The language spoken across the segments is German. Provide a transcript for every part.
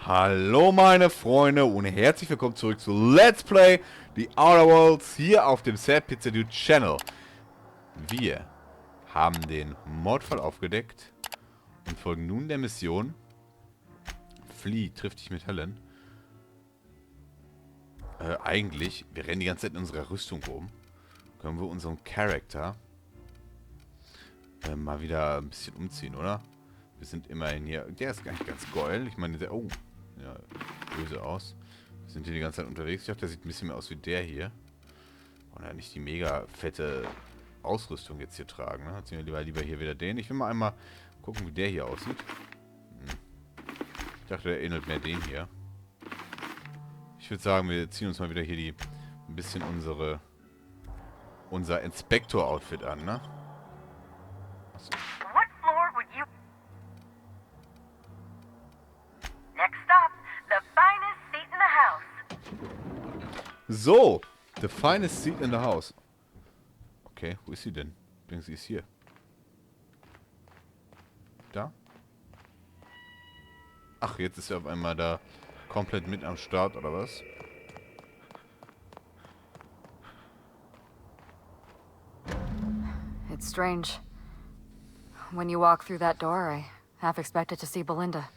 Hallo meine Freunde und herzlich willkommen zurück zu Let's Play The Outer Worlds hier auf dem SadPizzaDude Channel. Wir haben den Mordfall aufgedeckt und folgen nun der Mission Flieh, triff dich mit Helen. Eigentlich, wir rennen die ganze Zeit in unserer Rüstung rum. Können wir unseren Charakter mal wieder ein bisschen umziehen, oder? Wir sind immerhin hier. Der ist gar nicht ganz geil. Ich meine, der... Oh, ja, böse aus. Wir sind hier die ganze Zeit unterwegs. Ich dachte, der sieht ein bisschen mehr aus wie der hier. Und ja, nicht die mega fette Ausrüstung jetzt hier tragen. Ne? Ziehen wir lieber hier wieder den. Ich will mal einmal gucken, wie der hier aussieht. Ich dachte, der ähnelt mehr den hier. Ich würde sagen, wir ziehen uns mal wieder hier ein bisschen unser Inspektor-Outfit an, ne? Achso. So, the finest seat in the house. Okay, wo ist sie denn? Ich denke, sie ist hier. Da? Ach, jetzt ist sie auf einmal da komplett mit am Start, oder was? It's strange. When you walk through that door, I half expected to see Belinda.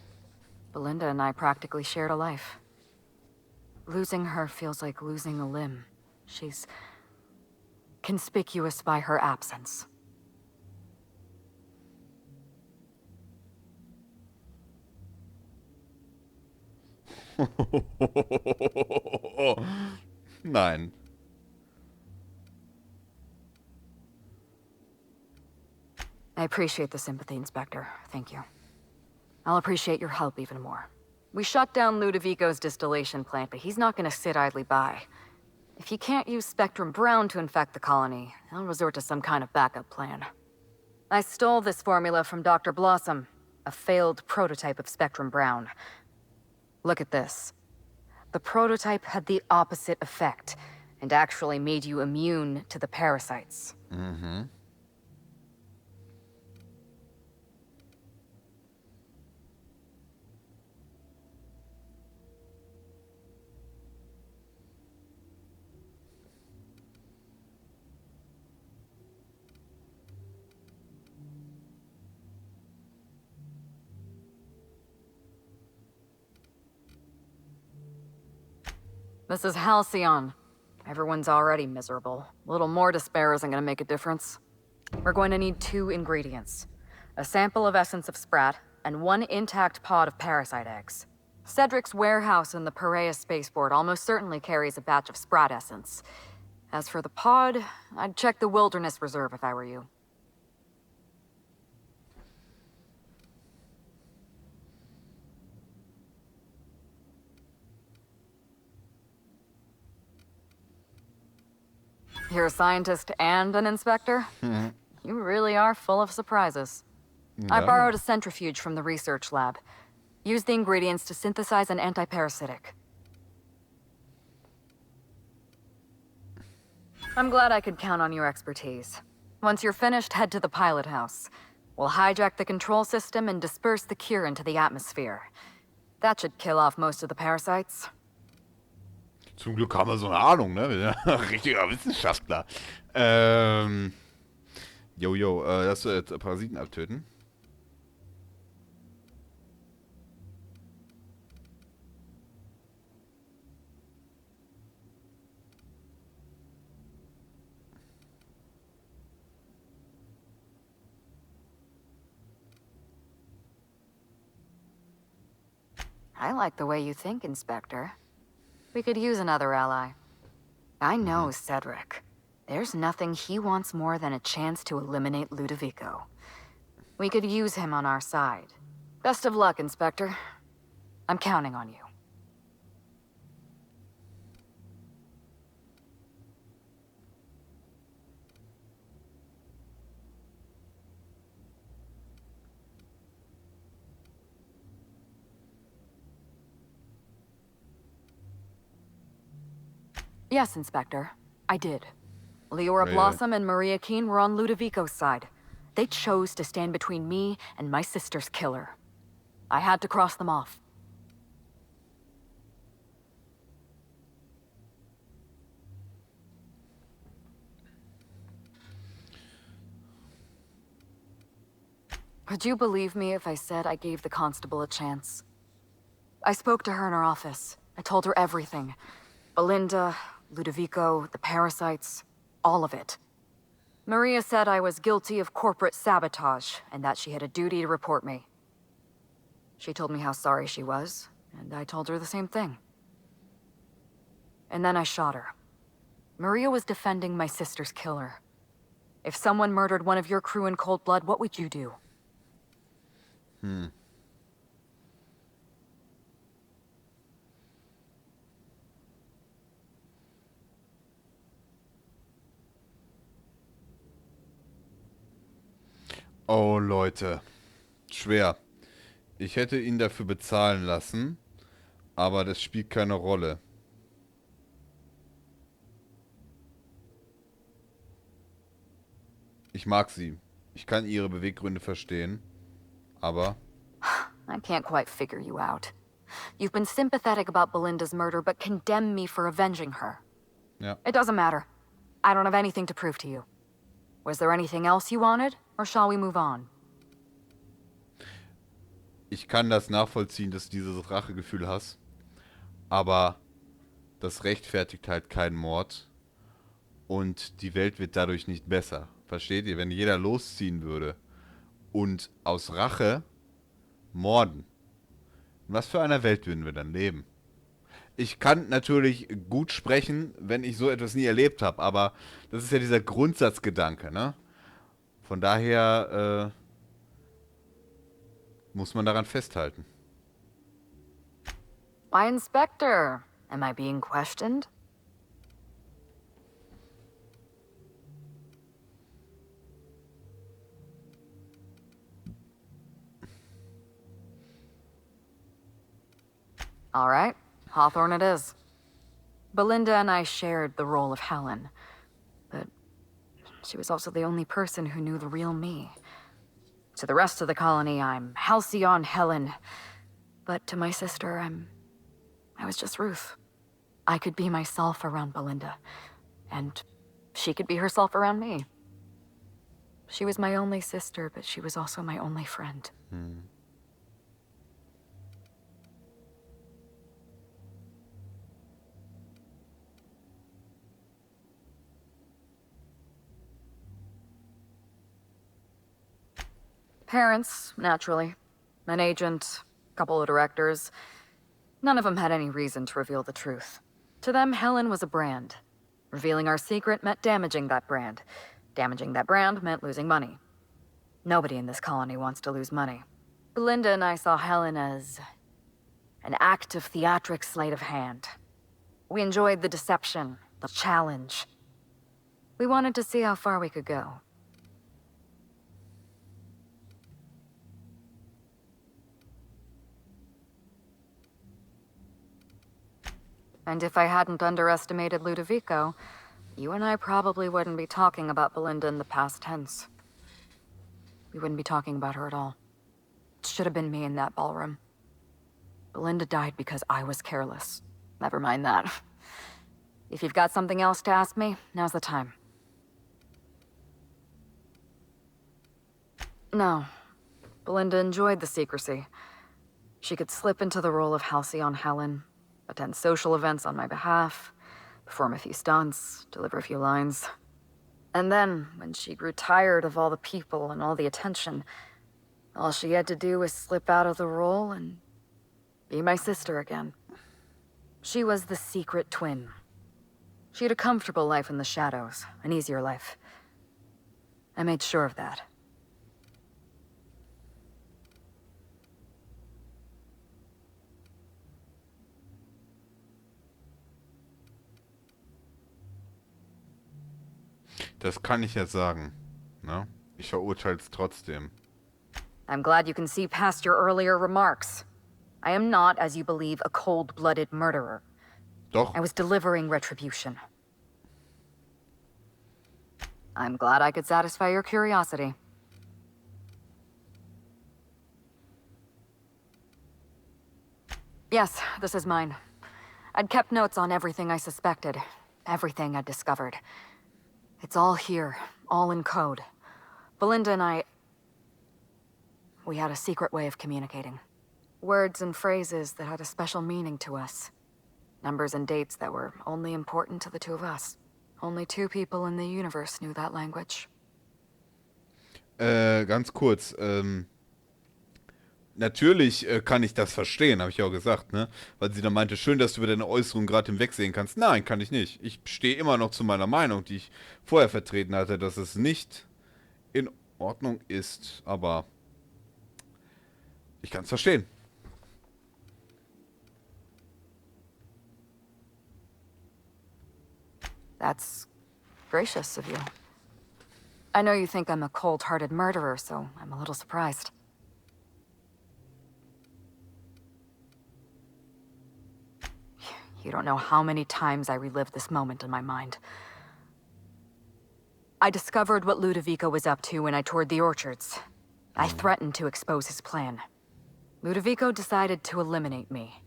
Belinda and I practically shared a life. Losing her feels like losing a limb. She's conspicuous by her absence. Nein. I appreciate the sympathy, Inspector. Thank you. I'll appreciate your help even more. We shut down Ludovico's distillation plant, but he's not gonna sit idly by. If he can't use Spectrum Brown to infect the colony, he'll resort to some kind of backup plan. I stole this formula from Dr. Blossom, a failed prototype of Spectrum Brown. Look at this. The prototype had the opposite effect, and actually made you immune to the parasites. Mhm. This is Halcyon. Everyone's already miserable. A little more despair isn't gonna make a difference. We're going to need 2 ingredients. A sample of essence of sprat, and 1 intact pod of parasite eggs. Cedric's warehouse in the Perea spaceport almost certainly carries a batch of sprat essence. As for the pod, I'd check the wilderness reserve if I were you. You're a scientist and an inspector? You really are full of surprises. I borrowed a centrifuge from the research lab. Used the ingredients to synthesize an anti-parasitic. I'm glad I could count on your expertise. Once you're finished, head to the pilot house. We'll hijack the control system and disperse the cure into the atmosphere. That should kill off most of the parasites. Zum Glück haben wir so eine Ahnung, ne? Wir sind ja richtiger Wissenschaftler. Dass wir jetzt Parasiten abtöten. I like the way you think, Inspector. We could use another ally. I know Cedric. There's nothing he wants more than a chance to eliminate Ludovico. We could use him on our side. Best of luck, Inspector. I'm counting on you. Yes, Inspector. I did. Leora Blossom and Maria Keene were on Ludovico's side. They chose to stand between me and my sister's killer. I had to cross them off. Would you believe me if I said I gave the constable a chance? I spoke to her in her office. I told her everything. Belinda, Ludovico, the parasites, all of it. Maria said I was guilty of corporate sabotage, and that she had a duty to report me. She told me how sorry she was, and I told her the same thing. And then I shot her. Maria was defending my sister's killer. If someone murdered one of your crew in cold blood, what would you do? Oh, Leute. Schwer. Ich hätte ihn dafür bezahlen lassen, aber das spielt keine Rolle. Ich mag sie. Ich kann ihre Beweggründe verstehen, aber... I can't quite figure you out. You've been sympathetic about Belinda's murder, but condemn me for avenging her. Ja. It doesn't matter. I don't have anything to prove to you. Was there anything else you wanted, or shall we move on? Ich kann das nachvollziehen, dass du dieses Rachegefühl hast, aber das rechtfertigt halt keinen Mord und die Welt wird dadurch nicht besser. Versteht ihr? Wenn jeder losziehen würde und aus Rache morden, in was für einer Welt würden wir dann leben? Ich kann natürlich gut sprechen, wenn ich so etwas nie erlebt habe, aber das ist ja dieser Grundsatzgedanke, ne? Von daher muss man daran festhalten. Why, Inspector? Am I being questioned? All right, Hawthorne it is. Belinda and I shared the role of Helen, but she was also the only person who knew the real me. To the rest of the colony, I'm Halcyon Helen, but to my sister, I was just Ruth. I could be myself around Belinda, and she could be herself around me. She was my only sister, but she was also my only friend. Parents, naturally. An agent, a couple of directors. None of them had any reason to reveal the truth. To them, Helen was a brand. Revealing our secret meant damaging that brand. Damaging that brand meant losing money. Nobody in this colony wants to lose money. Belinda and I saw Helen as an act of theatric sleight of hand. We enjoyed the deception, the challenge. We wanted to see how far we could go. And if I hadn't underestimated Ludovico, you and I probably wouldn't be talking about Belinda in the past tense. We wouldn't be talking about her at all. It should have been me in that ballroom. Belinda died because I was careless. Never mind that. If you've got something else to ask me, now's the time. No. Belinda enjoyed the secrecy. She could slip into the role of Halcyon Helen, attend social events on my behalf, perform a few stunts, deliver a few lines. And then, when she grew tired of all the people and all the attention, all she had to do was slip out of the role and be my sister again. She was the secret twin. She had a comfortable life in the shadows, an easier life. I made sure of that. Das kann ich ja sagen. Ne? Ich verurteile es trotzdem. I'm glad you can see past your earlier remarks. I am not, as you believe, a cold-blooded murderer. Doch. I was delivering retribution. I'm glad I could satisfy your curiosity. Yes, this is mine. I'd kept notes on everything I suspected, everything I'd discovered. It's all here, all in code. Belinda and I... we had a secret way of communicating. Words and phrases that had a special meaning to us. Numbers and dates that were only important to the two of us. Only two people in the universe knew that language. Ganz kurz, natürlich kann ich das verstehen, habe ich auch gesagt, ne? Weil sie dann meinte, schön, dass du über deine Äußerung gerade hinwegsehen kannst. Nein, kann ich nicht. Ich stehe immer noch zu meiner Meinung, die ich vorher vertreten hatte, dass es nicht in Ordnung ist. Aber ich kann es verstehen. That's gracious of you. I know you think I'm a cold-hearted murderer, so I'm a little surprised. You don't know how many times I relived this moment in my mind. I discovered what Ludovico was up to when I toured the orchards. I threatened to expose his plan. Ludovico decided to eliminate me.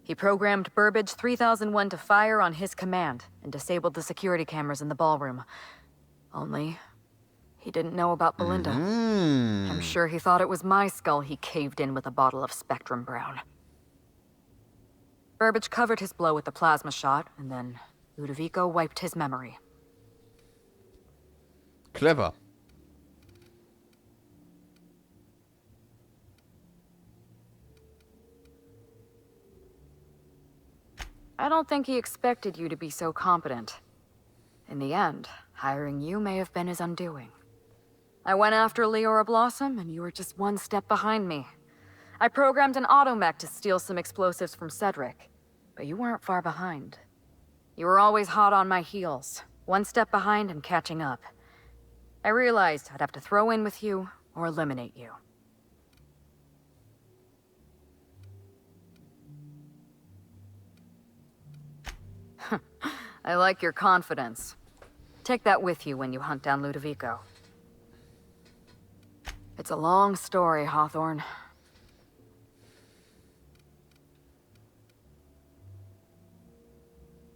He programmed Burbage 3001 to fire on his command and disabled the security cameras in the ballroom. Only, he didn't know about Belinda. I'm sure he thought it was my skull he caved in with a bottle of Spectrum Brown. Burbage covered his blow with the plasma shot, and then Ludovico wiped his memory. Clever. I don't think he expected you to be so competent. In the end, hiring you may have been his undoing. I went after Leora Blossom, and you were just one step behind me. I programmed an automech to steal some explosives from Cedric, but you weren't far behind. You were always hot on my heels, one step behind and catching up. I realized I'd have to throw in with you or eliminate you. I like your confidence. Take that with you when you hunt down Ludovico. It's a long story, Hawthorne.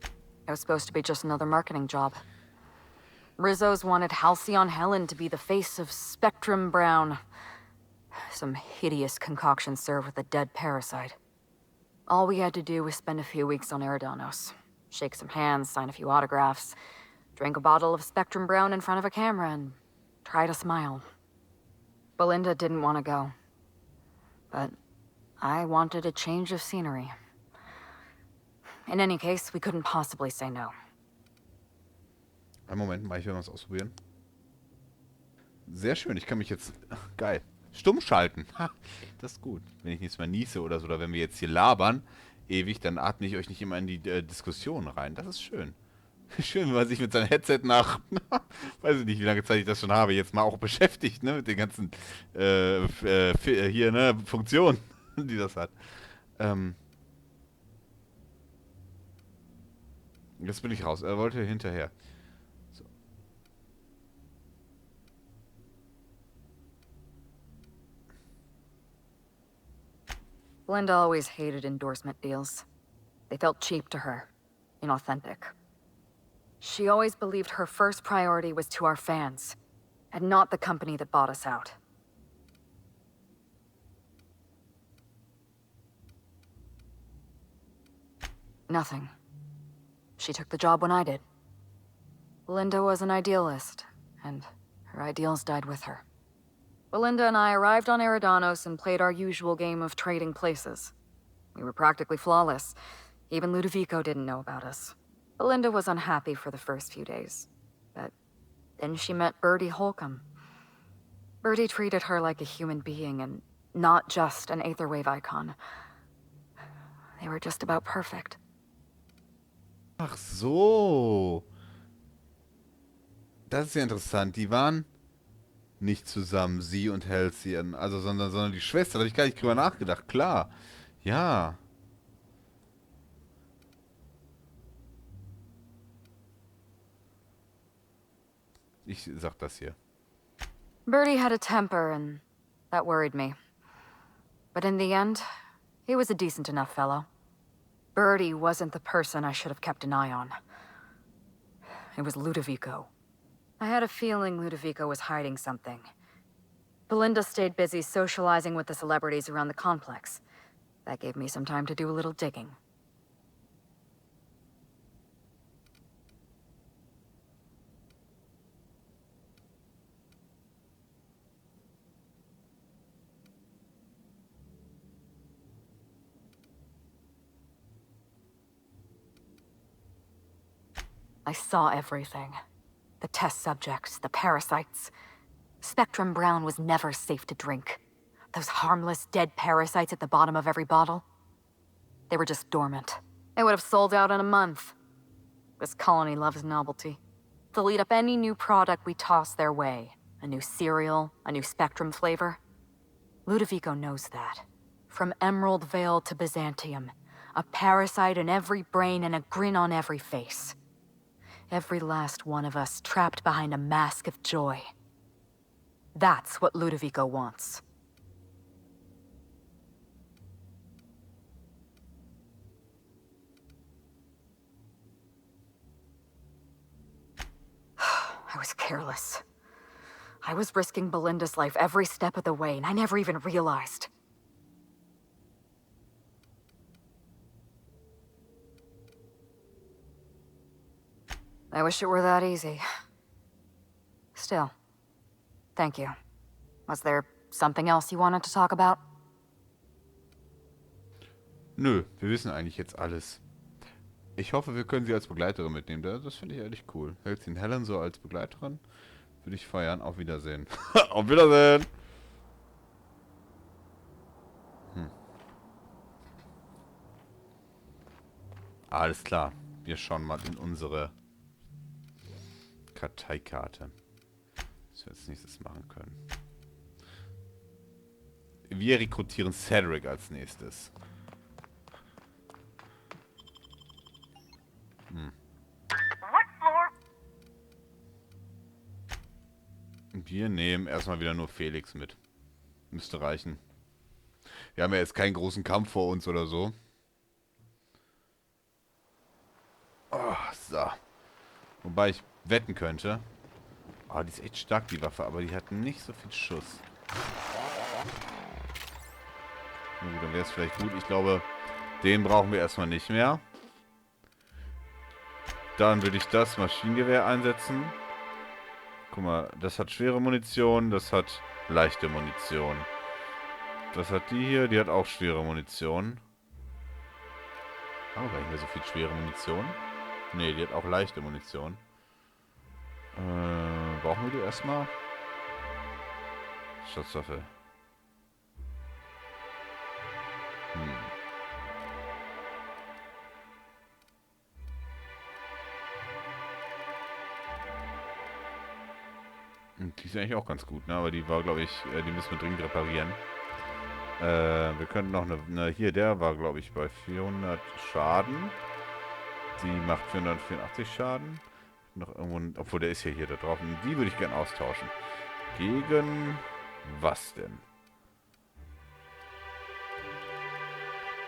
It was supposed to be just another marketing job. Rizzo's wanted Halcyon Helen to be the face of Spectrum Brown. Some hideous concoction served with a dead parasite. All we had to do was spend a few weeks on Eridanos. Shake some hands, sign a few autographs, drink a bottle of Spectrum Brown in front of a camera, and try to smile. Belinda didn't want to go. But I wanted a change of scenery. In any case, we couldn't possibly say no. Einen Moment, mal, ich will mal was ausprobieren. Sehr schön, ich kann mich jetzt... Geil. Stumm schalten. Ha, das ist gut. Wenn ich nichts mehr niese oder so, oder wenn wir jetzt hier labern, ewig, dann atme ich euch nicht immer in die Diskussion rein. Das ist schön. Schön, wenn man sich mit seinem Headset nach, weiß ich nicht, wie lange Zeit ich das schon habe, jetzt mal auch beschäftigt, ne, mit den ganzen, hier, ne, Funktionen, die das hat. Jetzt bin ich raus. Er wollte hinterher. So. Belinda always hated endorsement deals. They felt cheap to her, inauthentic. She always believed her first priority was to our fans, and not the company that bought us out. Nothing. She took the job when I did. Belinda was an idealist, and her ideals died with her. Belinda and I arrived on Eridanos and played our usual game of trading places. We were practically flawless. Even Ludovico didn't know about us. Belinda was unhappy for the first few days, but then she met Bertie Holcomb. Bertie treated her like a human being and not just an Aetherwave icon. They were just about perfect. Ach so. Das ist ja interessant. Die waren nicht zusammen, sie und Halcyon, also sondern die Schwester. Da habe ich gar nicht drüber nachgedacht. Klar. Ja. Ich sag das hier. Bertie had a temper, and that worried me. But in the end, he was a decent enough fellow. Bertie wasn't the person I should have kept an eye on. It was Ludovico. I had a feeling Ludovico was hiding something. Belinda stayed busy socializing with the celebrities around the complex. That gave me some time to do a little digging. I saw everything. The test subjects, the parasites. Spectrum Brown was never safe to drink. Those harmless, dead parasites at the bottom of every bottle. They were just dormant. They would have sold out in a month. This colony loves novelty. They'll eat up any new product we toss their way. A new cereal, a new Spectrum flavor. Ludovico knows that. From Emerald Vale to Byzantium. A parasite in every brain and a grin on every face. Every last one of us trapped behind a mask of joy. That's what Ludovico wants. I was careless. I was risking Belinda's life every step of the way, and I never even realized. I wish it were that easy. Still, thank you. Was there something else you wanted to talk about? Nö, wir wissen eigentlich jetzt alles. Ich hoffe, wir können sie als Begleiterin mitnehmen. Das finde ich ehrlich cool. Hält sie in Helen so als Begleiterin? Würde ich feiern. Auf Wiedersehen. Auf Wiedersehen! Alles klar. Wir schauen mal in unsere Karteikarte. Was wir als nächstes machen können. Wir rekrutieren Cedric als nächstes. Wir nehmen erstmal wieder nur Felix mit. Müsste reichen. Wir haben ja jetzt keinen großen Kampf vor uns oder so. Oh, so. Wobei ich wetten könnte. Oh, die ist echt stark, die Waffe, aber die hat nicht so viel Schuss. Na gut, dann wäre es vielleicht gut. Ich glaube, den brauchen wir erstmal nicht mehr. Dann würde ich das Maschinengewehr einsetzen. Guck mal, das hat schwere Munition, das hat leichte Munition. Das hat die hier, die hat auch schwere Munition. Haben wir gar nicht mehr so viel schwere Munition. Ne, die hat auch leichte Munition. Brauchen wir die erstmal? Schusswaffe. Die ist eigentlich auch ganz gut, ne? Aber die war, glaube ich, die müssen wir dringend reparieren. Wir könnten noch eine hier, der war, glaube ich, bei 400 Schaden. Die macht 484 Schaden. Noch irgendwo, obwohl der ist ja hier da drauf. Und die würde ich gerne austauschen. Gegen was denn?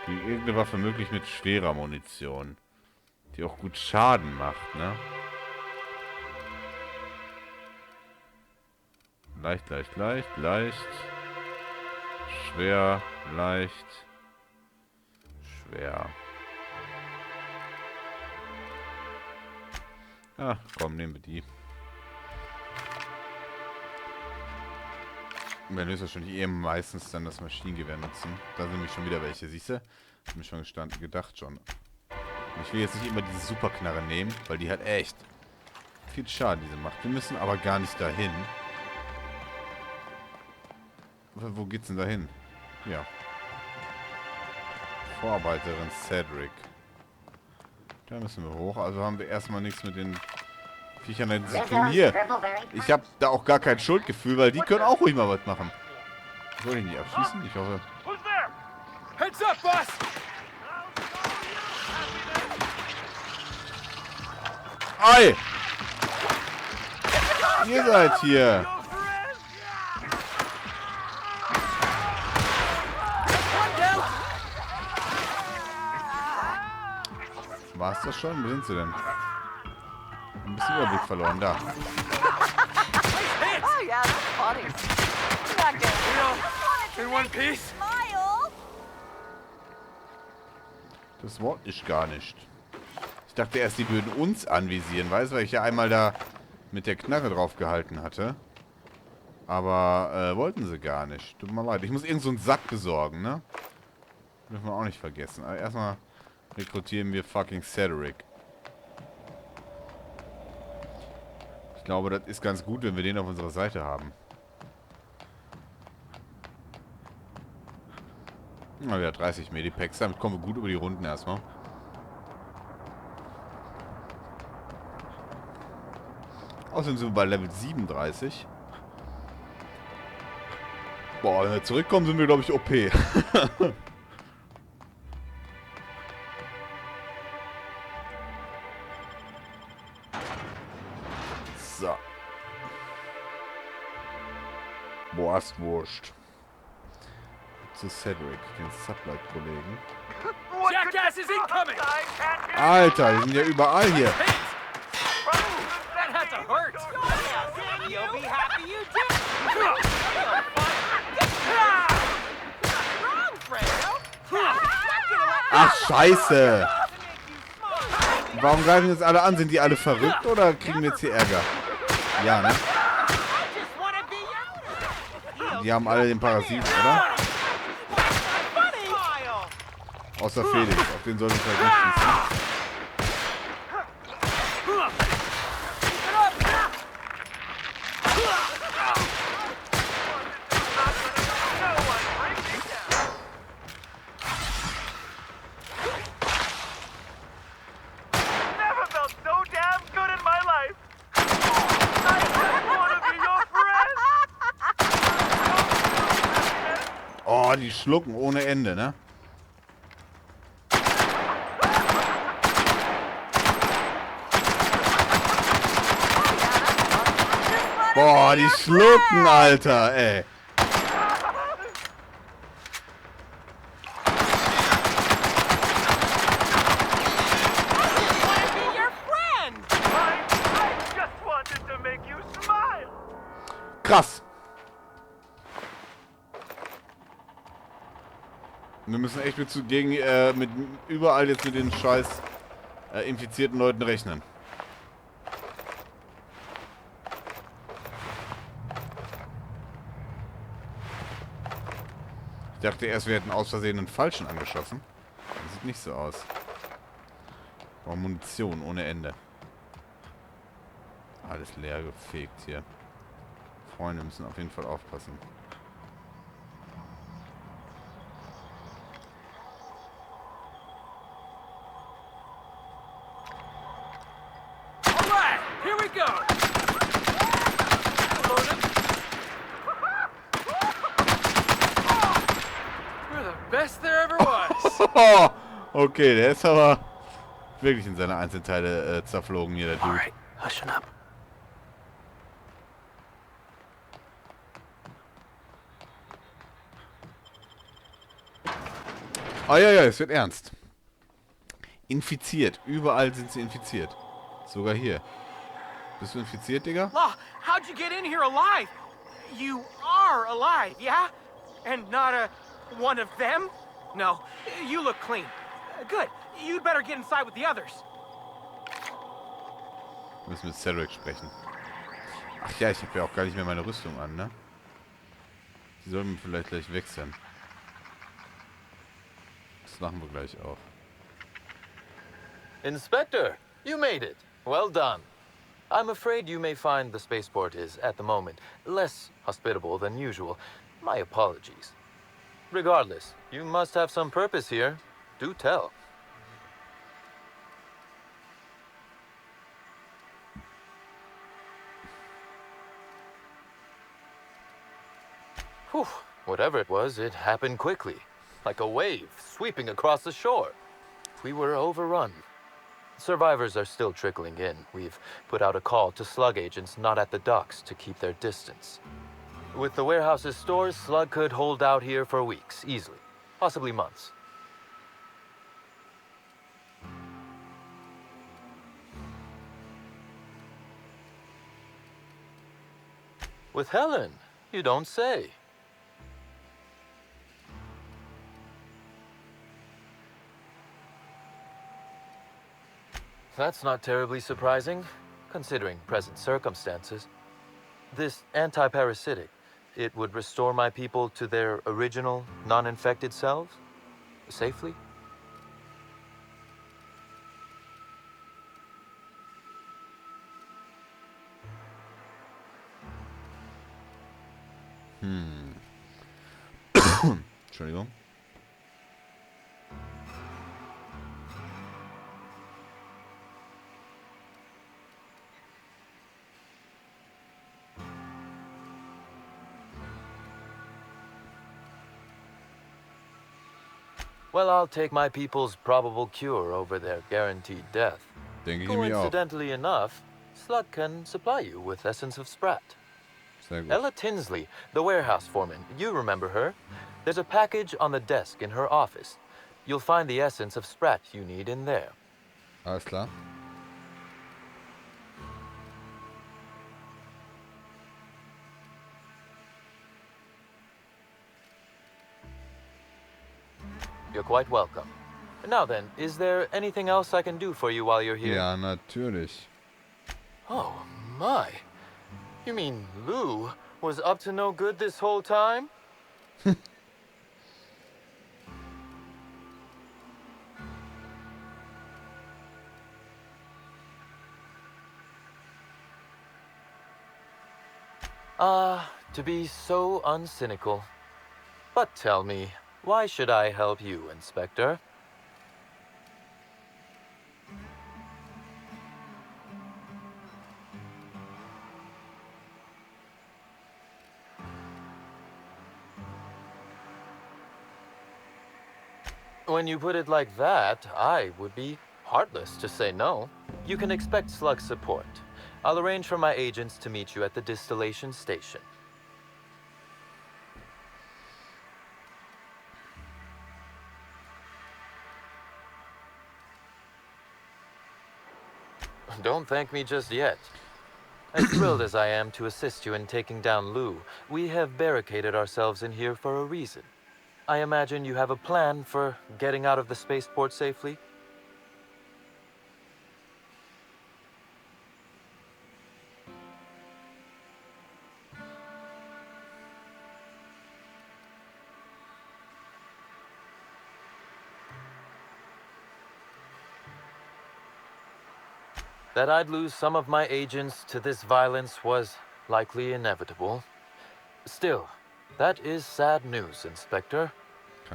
Gegen irgendeine Waffe möglich mit schwerer Munition. Die auch gut Schaden macht, ne? Leicht, leicht, leicht, leicht. Schwer, leicht. Schwer. Ah, komm, nehmen wir die. Wir müssen wahrscheinlich eben meistens dann das Maschinengewehr nutzen. Da sind nämlich schon wieder welche, siehst du? Hab mir schon gedacht schon. Ich will jetzt nicht immer diese Superknarre nehmen, weil die hat echt viel Schaden, diese macht. Wir müssen aber gar nicht dahin. Wo geht's denn dahin? Ja. Vorarbeiterin Cedric. Da müssen wir hoch. Also haben wir erstmal nichts mit den Viechern zu tun. Hier. Ich habe da auch gar kein Schuldgefühl, weil die können auch ruhig mal was machen. Soll ich nicht abschießen? Ich hoffe. Heads up, boss! Ei! Ihr seid hier. War's das schon? Wo sind sie denn? Ein bisschen Überblick verloren. Da. Oh yeah, that's funny. In one piece. Das wollte ich gar nicht. Ich dachte erst, die würden uns anvisieren, weißt du, weil ich ja einmal da mit der Knarre drauf gehalten hatte. Aber wollten sie gar nicht. Tut mir leid. Ich muss irgend so einen Sack besorgen, ne? Dürfen wir auch nicht vergessen. Aber erstmal rekrutieren wir fucking Cedric. Ich glaube, das ist ganz gut, wenn wir den auf unserer Seite haben. Na, wieder 30 Medipacks. Damit kommen wir gut über die Runden erstmal. Außerdem sind wir bei Level 37. Boah, wenn wir zurückkommen, sind wir, glaube ich, OP. So. Wurst. Zu Cedric, den Sublight-Kollegen. Jackass is incoming! Alter, die sind ja überall hier. That had to hurt! You'll be happy you did! Ach, scheiße. Warum greifen jetzt alle an? Sind die alle verrückt oder kriegen wir jetzt hier Ärger? Ja, ne? Die haben alle den Parasiten, oder? Außer Felix, auf den soll ich vielleicht nicht schießen. Oh, die schlucken ohne Ende, ne? Boah, die schlucken, Alter, ey. Krass. Wir müssen echt mit überall jetzt mit den scheiß infizierten Leuten rechnen. Ich dachte erst, wir hätten aus Versehen einen Falschen angeschossen. Das sieht nicht so aus. Oh, Munition ohne Ende. Alles leer gefegt hier. Freunde müssen auf jeden Fall aufpassen. Alright, here we go! You're the best there ever was! Okay, der ist aber wirklich in seine Einzelteile zerflogen hier, der Dude. Alright, hushing up. Oh ja, es wird ernst. Infiziert. Überall sind sie infiziert. Sogar hier. Bist du infiziert, Digga? Law, how'd you get in here alive? You are alive, yeah? And not one of them? No, you look clean. Good. You'd better get inside with the others. Wir müssen mit Cedric sprechen. Ach ja, ich habe ja auch gar nicht mehr meine Rüstung an, ne? Die sollen wir vielleicht gleich wechseln. Das machen wir gleich auch. Inspector, you made it. Well done. I'm afraid you may find the spaceport is, at the moment, less hospitable than usual. My apologies. Regardless, you must have some purpose here. Do tell. Whew. Whatever it was, it happened quickly. Like a wave sweeping across the shore. We were overrun. Survivors are still trickling in. We've put out a call to slug agents not at the docks to keep their distance. With the warehouse's stores, slug could hold out here for weeks, easily. Possibly months. With Helen, you don't say. That's not terribly surprising, considering present circumstances. This anti-parasitic, it would restore my people to their original, non-infected selves? Safely? Entschuldigung. Well, I'll take my people's probable cure over their guaranteed death. Denke ich mir auch. Coincidentally enough, Slug can supply you with essence of Sprat. Sehr gut. Ella Tinsley, the warehouse foreman, you remember her? There's a package on the desk in her office. You'll find the essence of Sprat you need in there. Alles klar. You're quite welcome. Now then, is there anything else I can do for you while you're here? Ja, natürlich. Oh, my. You mean Lou was up to no good this whole time? To be so uncynical. But tell me, why should I help you, Inspector? When you put it like that, I would be heartless to say no. You can expect Slug support. I'll arrange for my agents to meet you at the distillation station. Don't thank me just yet. As thrilled as I am to assist you in taking down Lou, we have barricaded ourselves in here for a reason. I imagine you have a plan for getting out of the spaceport safely? That I'd lose some of my agents to this violence was likely inevitable. Still, that is sad news, Inspector.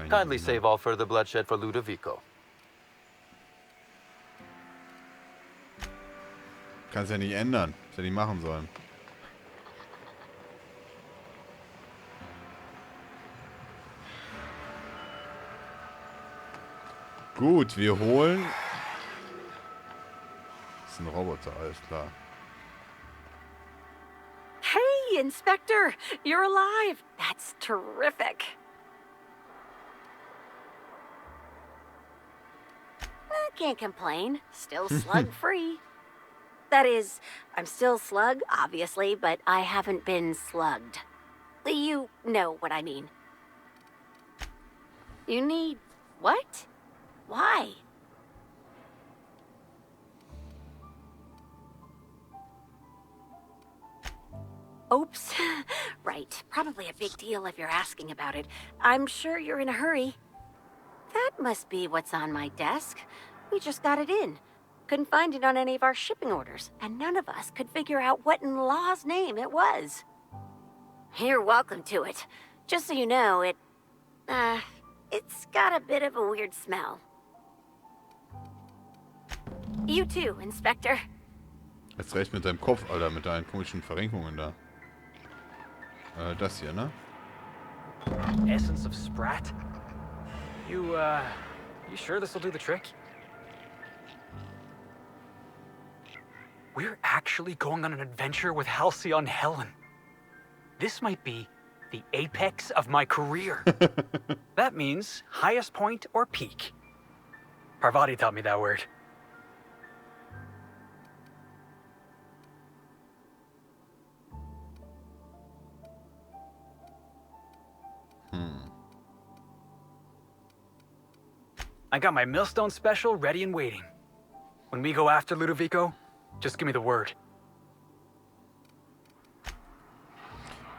Kindly save all further bloodshed for Ludovico. Kannst ja nicht ändern. Was hätte ich machen sollen? Gut, wir holen... Das ist ein Roboter, alles klar. Hey, Inspector! You're alive! That's terrific! Can't complain. Still slug-free. That is, I'm still slug, obviously, but I haven't been slugged. You know what I mean. You need... what? Why? Oops. Right. Probably a big deal if you're asking about it. I'm sure you're in a hurry. That must be what's on my desk. We just got it in. Couldn't find it on any of our shipping orders, and none of us could figure out what in law's name it was. You're welcome to it. Just so you know, it's got a bit of a weird smell. You too, Inspector. Jetzt recht mit deinem Kopf, Alter, mit deinen komischen Verrenkungen da. Das hier, ne? Essence of Sprat? You sure this'll do the trick? We're actually going on an adventure with Halcyon Helen. This might be the apex of my career. That means highest point or peak. Parvati taught me that word. I got my millstone special ready and waiting. When we go after Ludovico, just give me the word.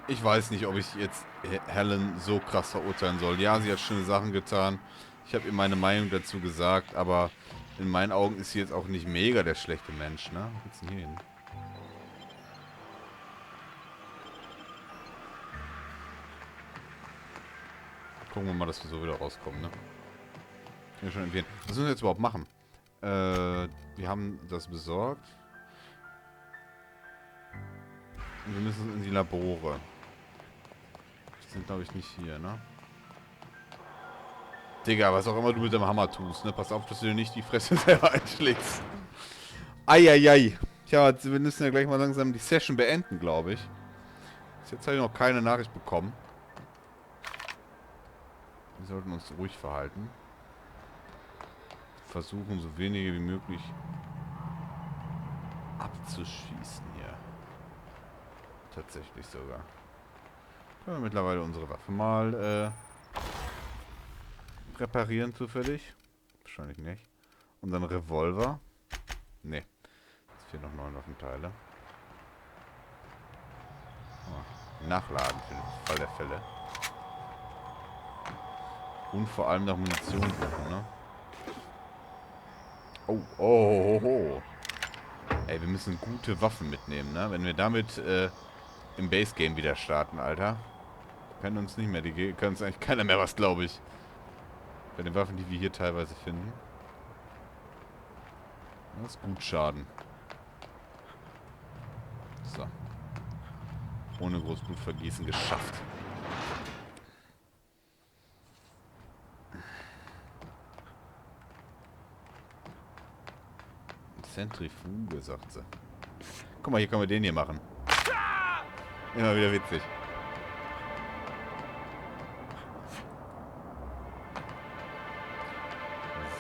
Ich weiß nicht, ob ich jetzt Helen so krass verurteilen soll. Ja, sie hat schöne Sachen getan. Ich habe ihr meine Meinung dazu gesagt, aber in meinen Augen ist sie jetzt auch nicht mega der schlechte Mensch, ne? Wo geht's denn hier hin? Gucken wir mal, dass wir so wieder rauskommen, ne? Kann ich schon empfehlen. Was müssen wir jetzt überhaupt machen? Wir haben das besorgt. Und wir müssen in die Labore. Die sind, glaube ich, nicht hier, ne? Digga, was auch immer du mit dem Hammer tust, ne? Pass auf, dass du dir nicht die Fresse selber einschlägst. Eieiei. Tja, wir müssen ja gleich mal langsam die Session beenden, glaube ich. Bis jetzt habe ich noch keine Nachricht bekommen. Wir sollten uns ruhig verhalten. Versuchen, so wenige wie möglich abzuschießen hier. Tatsächlich sogar. Können wir mittlerweile unsere Waffe mal reparieren zufällig? Wahrscheinlich nicht. Unseren Revolver? Ne. Es fehlen noch 9 Waffenteile. Oh, nachladen für den Fall der Fälle. Und vor allem nach Munition suchen, ne? Oh, oh, oh, oh. Ey, wir müssen gute Waffen mitnehmen, ne? Wenn wir damit im Base-Game wieder starten, Alter. Können uns nicht mehr, die können uns eigentlich keiner mehr was, glaube ich. Bei den Waffen, die wir hier teilweise finden. Das ist gut Schaden. So. Ohne groß Blutvergießen geschafft. Zentrifuge, sagt sie. Guck mal, hier können wir den hier machen. Immer wieder witzig.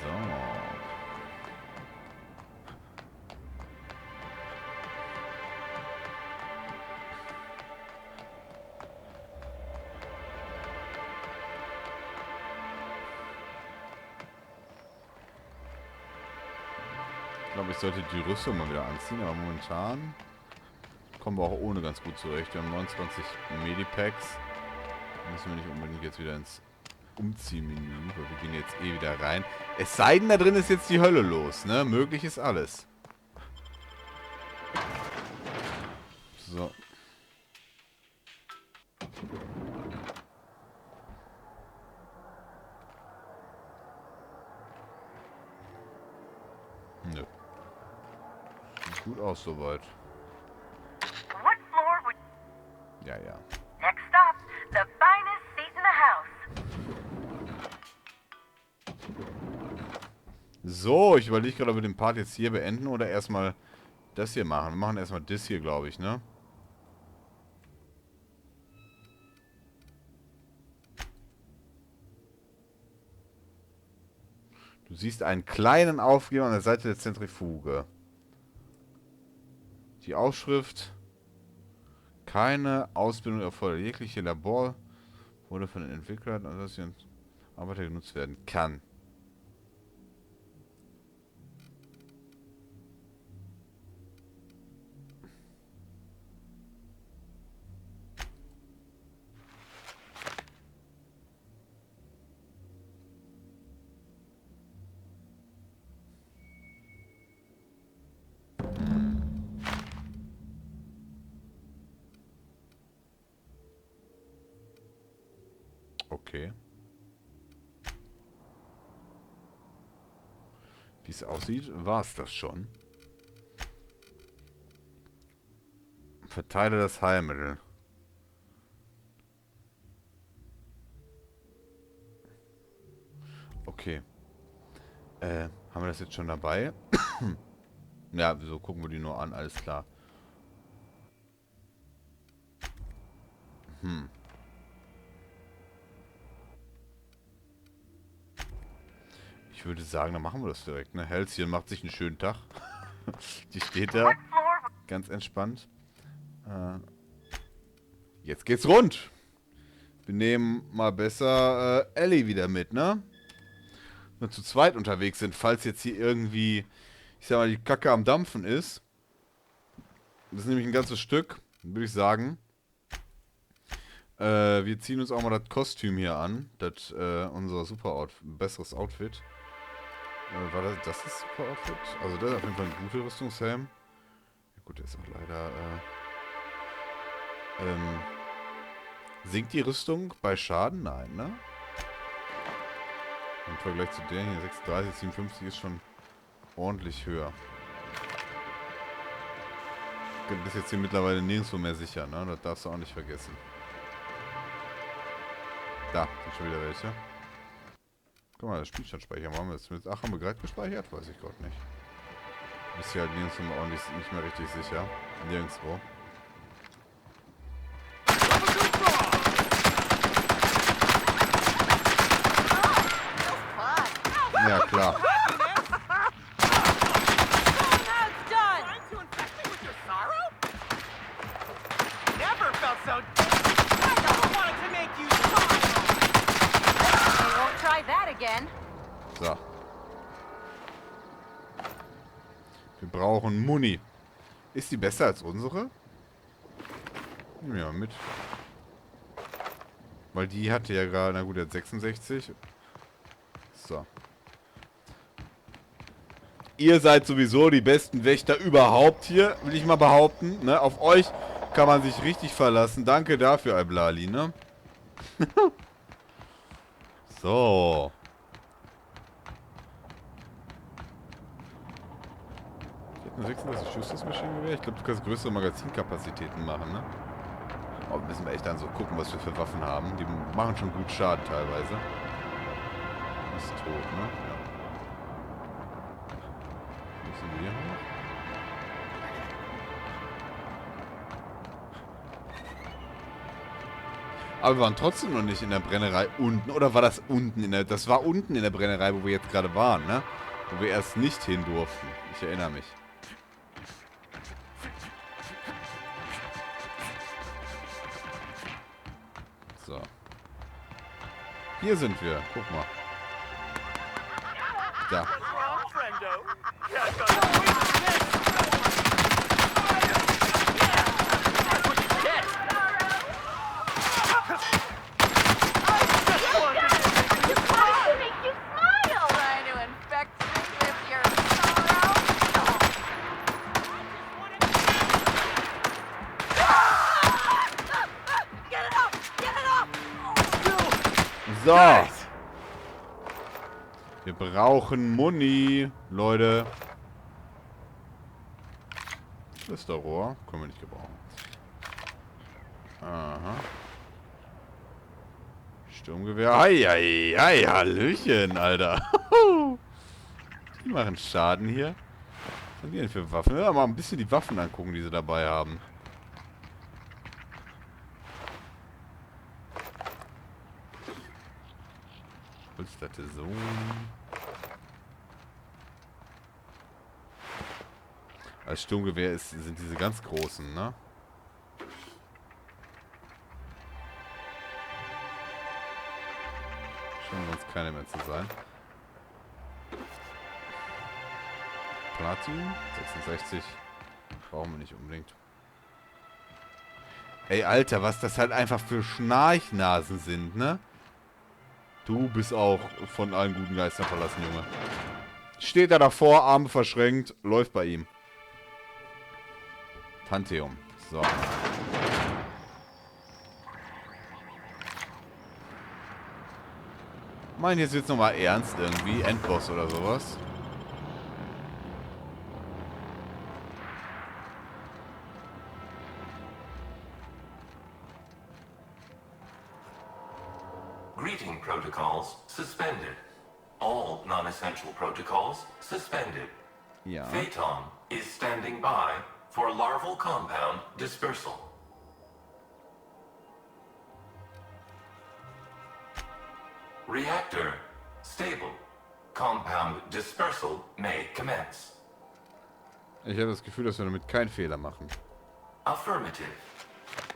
So. Ich glaube, ich sollte die Rüstung mal wieder anziehen, aber momentan kommen wir auch ohne ganz gut zurecht. Wir haben 29 Medipacks. Da müssen wir nicht unbedingt jetzt wieder ins Umziehmenü, weil wir gehen jetzt eh wieder rein. Es sei denn, da drin ist jetzt die Hölle los, ne? Möglich ist alles. So. Nö. Sieht gut aus soweit. What floor would... Ja, ja. Next stop, the finest seat in the house. So, ich überlege gerade, ob wir den Part jetzt hier beenden oder erstmal das hier machen. Wir machen erstmal das hier, glaube ich, ne? Du siehst einen kleinen Aufgeber an der Seite der Zentrifuge. Die Aufschrift: keine Ausbildung erfordert. Jegliche Labor wurde von den Entwicklern und Arbeiter genutzt werden kann. Okay. Wie es aussieht, war es das schon. Verteile das Heilmittel. Okay. Haben wir das jetzt schon dabei? Ja, wieso gucken wir die nur an? Alles klar. Ich würde sagen, dann machen wir das direkt, ne? Halcyon macht sich einen schönen Tag. Die steht da. Ganz entspannt. Jetzt geht's rund. Wir nehmen mal besser Ellie wieder mit, ne? Wenn wir zu zweit unterwegs sind, falls jetzt hier irgendwie ich sag mal, die Kacke am Dampfen ist. Das ist nämlich ein ganzes Stück, würde ich sagen. Wir ziehen uns auch mal das Kostüm hier an. Das, unser besseres Outfit. War das ist super Outfit? Also das ist auf jeden Fall ein guter Rüstungshelm. Ja, gut, der ist auch leider, sinkt die Rüstung bei Schaden? Nein, ne? Im Vergleich zu der hier, 36, 57 ist schon ordentlich höher. Du bist jetzt hier mittlerweile nirgendwo mehr sicher, ne? Das darfst du auch nicht vergessen. Da, sind schon wieder welche. Guck mal, das Spielstandspeicher machen wir jetzt mit. Ach, haben wir gerade gespeichert? Weiß ich Gott nicht. Du bist hier halt nirgendwo auch nicht mehr richtig sicher. Nirgendwo. Ja, klar. So. Wir brauchen Muni. Ist die besser als unsere? Nehmen wir mal mit. Weil die hatte ja gerade, na gut, der hat 66. So. Ihr seid sowieso die besten Wächter überhaupt hier, will ich mal behaupten. Ne? Auf euch kann man sich richtig verlassen. Danke dafür, Alblali, ne? So. Ich hätte eine 36 Schuss das Maschinengewehr. Ich glaube, du kannst größere Magazinkapazitäten machen, ne? Aber müssen wir echt dann so gucken, was wir für Waffen haben. Die machen schon gut Schaden teilweise. Ist tot, ne? Ja. Müssen wir hoch? Aber wir waren trotzdem noch nicht in der Brennerei unten. Oder war das unten in der... Das war unten in der Brennerei, wo wir jetzt gerade waren, ne? Wo wir erst nicht hin durften. Ich erinnere mich. So. Hier sind wir. Guck mal. Da. So. Wir brauchen Muni, Leute. Schlüsselrohr. Können wir nicht gebrauchen. Aha. Sturmgewehr. Ei, Hallöchen, Alter. Die machen Schaden hier. Was haben die denn für Waffen? Ja, mal ein bisschen die Waffen angucken, die sie dabei haben. Polsterte so. Als Sturmgewehr sind diese ganz großen, ne? Scheinen sonst keine mehr zu sein. Platin, 66. Brauchen wir nicht unbedingt. Ey, Alter, was das halt einfach für Schnarchnasen sind, ne? Du bist auch von allen guten Geistern verlassen, Junge. Steht da davor, Arme verschränkt, läuft bei ihm. Pantheon. So. Meinen jetzt wird's nochmal ernst irgendwie. Endboss oder sowas. Greeting protocols suspended. All non-essential protocols suspended. Ja. Phaeton is standing by for larval compound dispersal. Reactor stable. Compound dispersal may commence. Ich habe das Gefühl, dass wir damit keinen Fehler machen. Affirmative.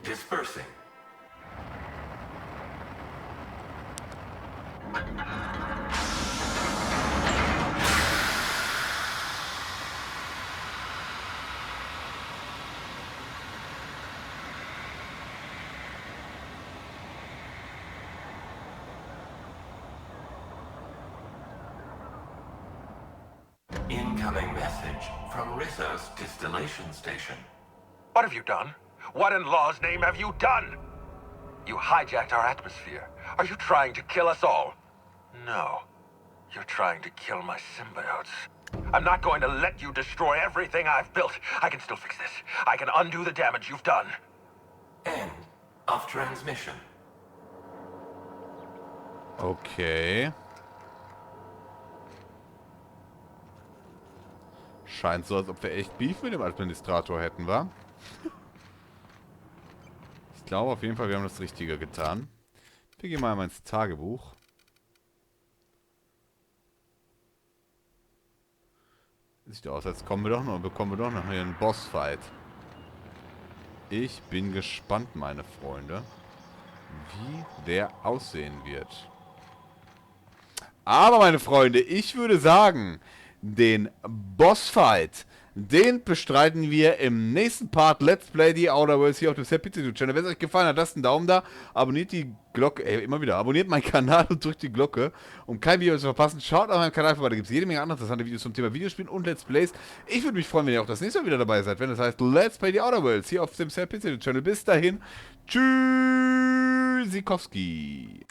Dispersing. Incoming message from Rizzo's distillation station. What have you done? What in law's name have you done? You hijacked our atmosphere. Are you trying to kill us all? No. You're trying to kill my symbiotes. I'm not going to let you destroy everything I've built. I can still fix this. I can undo the damage you've done. End of transmission. Okay. Scheint so, als ob wir echt Beef mit dem Administrator hätten, wa? Ich glaube auf jeden Fall, wir haben das Richtige getan. Wir gehen mal ins Tagebuch. Sieht aus, als bekommen wir doch noch hier einen Bossfight. Ich bin gespannt, meine Freunde, wie der aussehen wird. Aber, meine Freunde, ich würde sagen, den Bossfight, den bestreiten wir im nächsten Part Let's Play die Outer Worlds hier auf dem SadPizzaDude Channel. Wenn es euch gefallen hat, lasst einen Daumen da, abonniert die Glocke, immer wieder, abonniert meinen Kanal und drückt die Glocke, um kein Video zu verpassen. Schaut auf meinem Kanal vorbei, da gibt es jede Menge andere interessante Videos zum Thema Videospielen und Let's Plays. Ich würde mich freuen, wenn ihr auch das nächste Mal wieder dabei seid, wenn es heißt Let's Play die Outer Worlds hier auf dem SadPizzaDude Channel. Bis dahin, tschüssikowski.